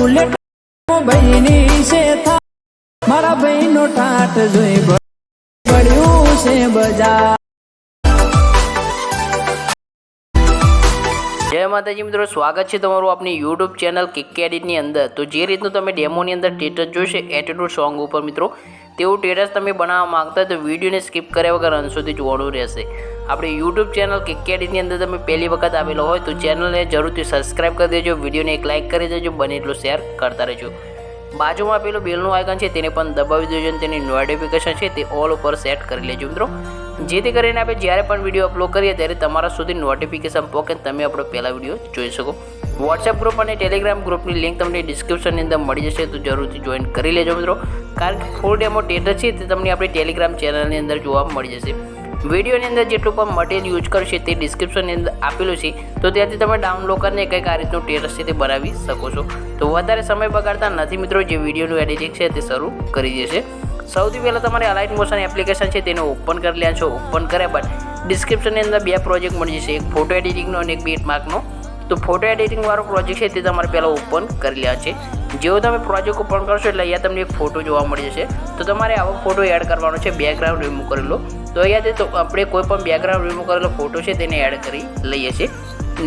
Bullet ભાઈની છે થા મારા ભાઈનો ટાટ જોઈ પડ્યું છે બજાર। જય માતાજી મિત્રો, સ્વાગત છે તમારું આપણી યુટ્યુબ ચેનલ કિક એડિટની અંદર। તો જે રીતનું તમે ડેમોની અંદર ટેટસ જોઈશે એટીટ્યુડ સોંગ ઉપર મિત્રો, તેવું ટેટસ તમે બનાવવા માંગતા હોય તો વિડીયોને સ્કીપ કર્યા વગર અંત સુધી જોવાનું રહેશે। આપણી યુટ્યુબ ચેનલ કિક એડિટની અંદર તમે પહેલી વખત આવેલો હોય તો ચેનલને જરૂરથી સબસ્ક્રાઈબ કરી દેજો, વિડીયોને એક લાઇક કરી દેજો, બને એટલું શેર કરતા રહેજો। બાજુમાં પેલું બેલનું આઇકન છે તેને પણ દબાવી દેજો અને તેની નોટિફિકેશન છે તે ઓલ ઉપર સેટ કરી લેજો મિત્રો, જેથી કરીને આપણે જ્યારે પણ વિડીયો અપલોડ કરીએ ત્યારે તમારા સુધી નોટિફિકેશન પહોંચે તમે આપણો પહેલા વિડીયો જોઈ શકો। વોટ્સએપ ગ્રુપ અને ટેલિગ્રામ ગ્રુપની લિંક તમને ડિસ્ક્રિપ્શનની અંદર મળી જશે, તો જરૂરથી જોઈન કરી લેજો મિત્રો, કારણ કે ફૂલ ડેમો ટેટસ છે તે તમને આપણી ટેલિગ્રામ ચેનલની અંદર જોવા મળી જશે। વિડીયોની અંદર જેટલું પણ મટીરિયલ યુઝ કરશે તે ડિસ્ક્રિપ્શનની અંદર આપેલું છે, તો ત્યાંથી તમે ડાઉનલોડ કરીને કંઈક આ રીતનું ટેટસ છે તે બનાવી શકો છો। તો વધારે સમય બગાડતા નથી મિત્રો, જે વિડીયોનું એડિટિંગ છે તે શરૂ કરી દેશે। સૌથી પહેલાં તમારે અલાઇટ મોશન એપ્લિકેશન છે તેને ઓપન કરી લ્યા છો। ઓપન કર્યા બાદ ડિસ્ક્રિપ્શનની અંદર બે પ્રોજેક્ટ મળી જશે, એક ફોટો એડિટિંગનો અને એક બીટમાર્કનો। તો ફોટો એડિટિંગવાળો પ્રોજેક્ટ છે તે તમારે પહેલાં ઓપન કરી લ્યા છે। જેવો તમે પ્રોજેક્ટ ઓપન કરશો એટલે અહીંયા તમને એક ફોટો જોવા મળી જશે, તો તમારે આવો ફોટો એડ કરવાનો છે, બેકગ્રાઉન્ડ રિમૂવ કરેલો। તો અહીંયાથી તો આપણે કોઈ પણ બેકગ્રાઉન્ડ રિમૂવ કરેલો ફોટો છે તેને એડ કરી લઈએ છીએ।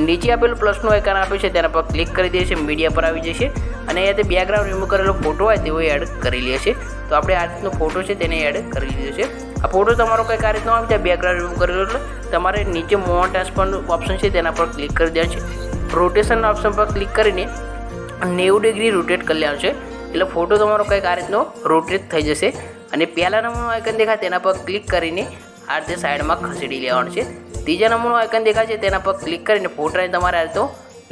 નીચે આપેલું પ્લસનું આઇકન આપ્યું છે તેના પર ક્લિક કરી દઈએ છીએ, મીડિયા પર આવી જશે અને અહીંયાથી બેકગ્રાઉન્ડ રિમૂવ કરેલો ફોટો હોય તેવો એડ કરી લઈએ છીએ। તો આપણે આ રીતનો ફોટો છે તેને એડ કરી લીધો છે। આ ફોટો તમારો કંઈક આ રીતનો આવી જાય બેકગ્રાઉન્ડ રિમૂવ કરેલો, એટલે તમારે નીચે મોર ટ્રાન્સફરનું ઓપ્શન છે તેના પર ક્લિક કરી દેવાનું છે। રોટેશનના ઓપ્શન પર ક્લિક કરીને 90 ડિગ્રી રોટેટ કરી લેવાનું છે, એટલે ફોટો તમારો કંઈક આ રીતનો રોટેટ થઈ જશે। અને પહેલા નંબરનું આઇકન દેખાય તેના પર ક્લિક કરીને આ રીતે સાઈડમાં ખસેડી લેવાનું છે। ત્રીજા નંબરનું આઇકન દેખાય છે તેના પર ક્લિક કરીને ફોટાને તમારે આ રીતનો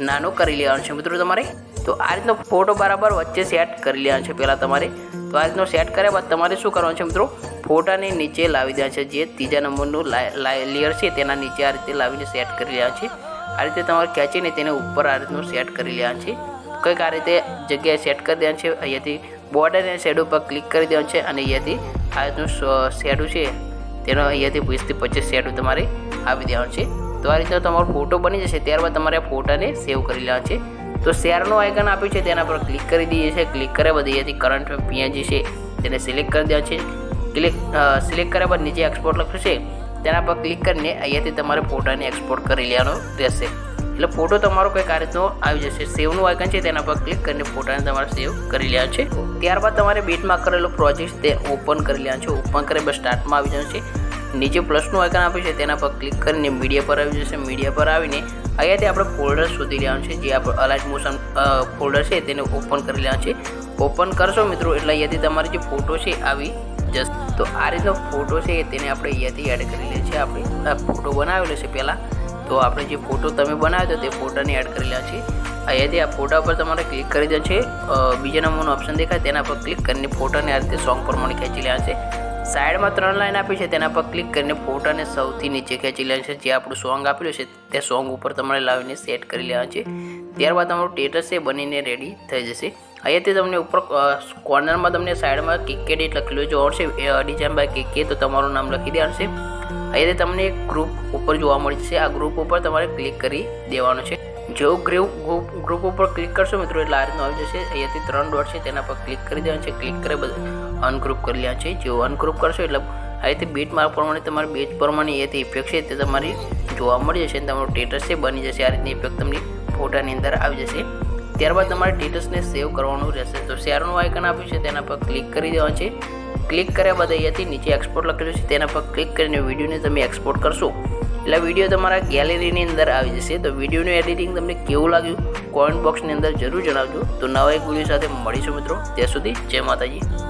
નાનો કરી લેવાનું છે મિત્રો તમારે। તો આ રીતનો ફોટો બરાબર વચ્ચે સેટ કરી લેવાનો છે પહેલાં તમારે। તો આ રીતનો સેટ કર્યા બાદ તમારે શું કરવાનું છે મિત્રો, ફોટાને નીચે લાવી દેવાનું છે, જે ત્રીજા નંબરનું લેયર છે તેના નીચે આ રીતે લાવીને સેટ કરી લેવાનું છે। આ રીતે તમારે ખેંચીને તેને ઉપર આ રીતનું સેટ કરી લેવાનું છે, કંઈક આ રીતે જગ્યાએ સેટ કરી દેવાનું છે। અહીંયાથી બોર્ડર અને શેડો પર ક્લિક કરી દેવાનું છે અને અહીંયાથી આ રીતનું શેડો છે તેનો અહીંયાથી 20 થી 25 શેડો તમારે આવી દેવાનું છે। તો આ રીતે તમારો ફોટો બની જશે, ત્યારબાદ તમારે આ ફોટાને સેવ કરી લેવાનું છે। તો શેરનું આઇકન આપ્યું છે તેના પર ક્લિક કરી દઈએ છીએ, ક્લિક કર્યા બાદ અહીંયાથી કરંટ પીએનજી છે તેને સિલેક્ટ કરી દેવાનું છે। સિલેક્ટ કર્યા બાદ નીચે એક્સપોર્ટ લખ્યું છે તેના પર ક્લિક કરીને અહીંયાથી તમારે ફોટાને એક્સપોર્ટ કરી લેવાનો રહેશે, એટલે ફોટો તમારો કંઈક આ રીતનો આવી જશે। સેવનું આઇકન છે તેના પર ક્લિક કરીને ફોટાને તમારે સેવ કરી લેવાનું છે। ત્યારબાદ તમારે બીટમાં કરેલો પ્રોજેક્ટ તે ઓપન કરી લેવાનું છે। ઓપન કરી બાદ સ્ટાર્ટમાં આવી જવાનું છે, નીચે પ્લસનું આઇકન આપ્યું છે તેના પર ક્લિક કરીને મીડિયા પર આવી જશે। મીડિયા પર આવીને અહીંયાથી આપણે ફોલ્ડર શોધી લેવાનું છે, જે આપણે અલાઇટ મોશન ફોલ્ડર છે તેને ઓપન કરી લેવાનું છે। ઓપન કરશો મિત્રો એટલે અહીંયાથી તમારે જે ફોટો છે આવી જશે। તો આ રીતનો ફોટો છે તેને આપણે અહીંયાથી એડ કરી લઈએ છીએ। આપણે આ ફોટો બનાવેલો છે પહેલાં, તો આપણે જે ફોટો તમે બનાવ્યો તો તે ફોટાને એડ કરી લેવા છે। અહીંયાથી આ ફોટા પર તમારે ક્લિક કરી દેવાનું છે, બીજા નંબરનો ઓપ્શન દેખાય તેના પર ક્લિક કરીને ફોટાને આ રીતે સોંગ પ્રમાણે ખેંચી લેવા છે। સાઈડમાં 3 લાઈન આપી છે તેના પર ક્લિક કરીને ફોટાને સૌથી નીચે ખેંચી લેવાનું છે, જે આપણું સોંગ આપેલું છે તે સોંગ ઉપર તમારે લાવીને સેટ કરી લેવાનું છે। ત્યારબાદ તમારું ટેટસ છે બનીને રેડી થઈ જશે। અહીંયાથી તમને ઉપર કોર્નરમાં તમને સાઈડમાં કિક એડિટ લખેલું જોવા મળશે, ડિઝાઇન બાય કિક, તો તમારું નામ લખી દેવાનું છે। અહીંયાથી તમને એક ગ્રુપ ઉપર જોવા મળી જશે, આ ગ્રુપ ઉપર તમારે ક્લિક કરી દેવાનું છે। જેવું ગ્રુપ ઉપર ક્લિક કરશો મિત્રો એટલે આ રીતનું આવી જશે। અહીંયાથી 3 ડોટ છે તેના પર ક્લિક કરી દેવાનું છે, ક્લિક કરી બધું અનગ્રુપ કરી લેવાનું છે। જેવું અનગ્રુપ કરશો એટલે અહીંયાથી બીટ માર્ક પ્રમાણે તમારે બેજ પ્રમાણે અહીંયાથી ઇફેક્ટ છે તે તમારી જોવા મળી જશે અને તમારું ટેટસ છે બની જશે। આ રીતની ઇફેક્ટ તમને ફોટાની અંદર આવી જશે। ત્યારબાદ તમારે ટેટસને સેવ કરવાનું રહેશે। તો શેરનું આઇકન આપ્યું છે તેના પર ક્લિક કરી દેવાનું છે। ક્લિક કર્યા બાદ અહીંયાથી નીચે એક્સપોર્ટ લખેલું છે તેના પર ક્લિક કરીને વિડીયોને તમે એક્સપોર્ટ કરશો એટલે વિડીયો તમારા ગેલેરીની અંદર આવી જશે। તો વિડીયોનું એડિટિંગ તમને કેવું લાગ્યું કોમેન્ટ બોક્સની અંદર જરૂર જણાવજો। તો નવા એક વિડીયો સાથે મળીશું મિત્રો, ત્યાં સુધી જય માતાજી।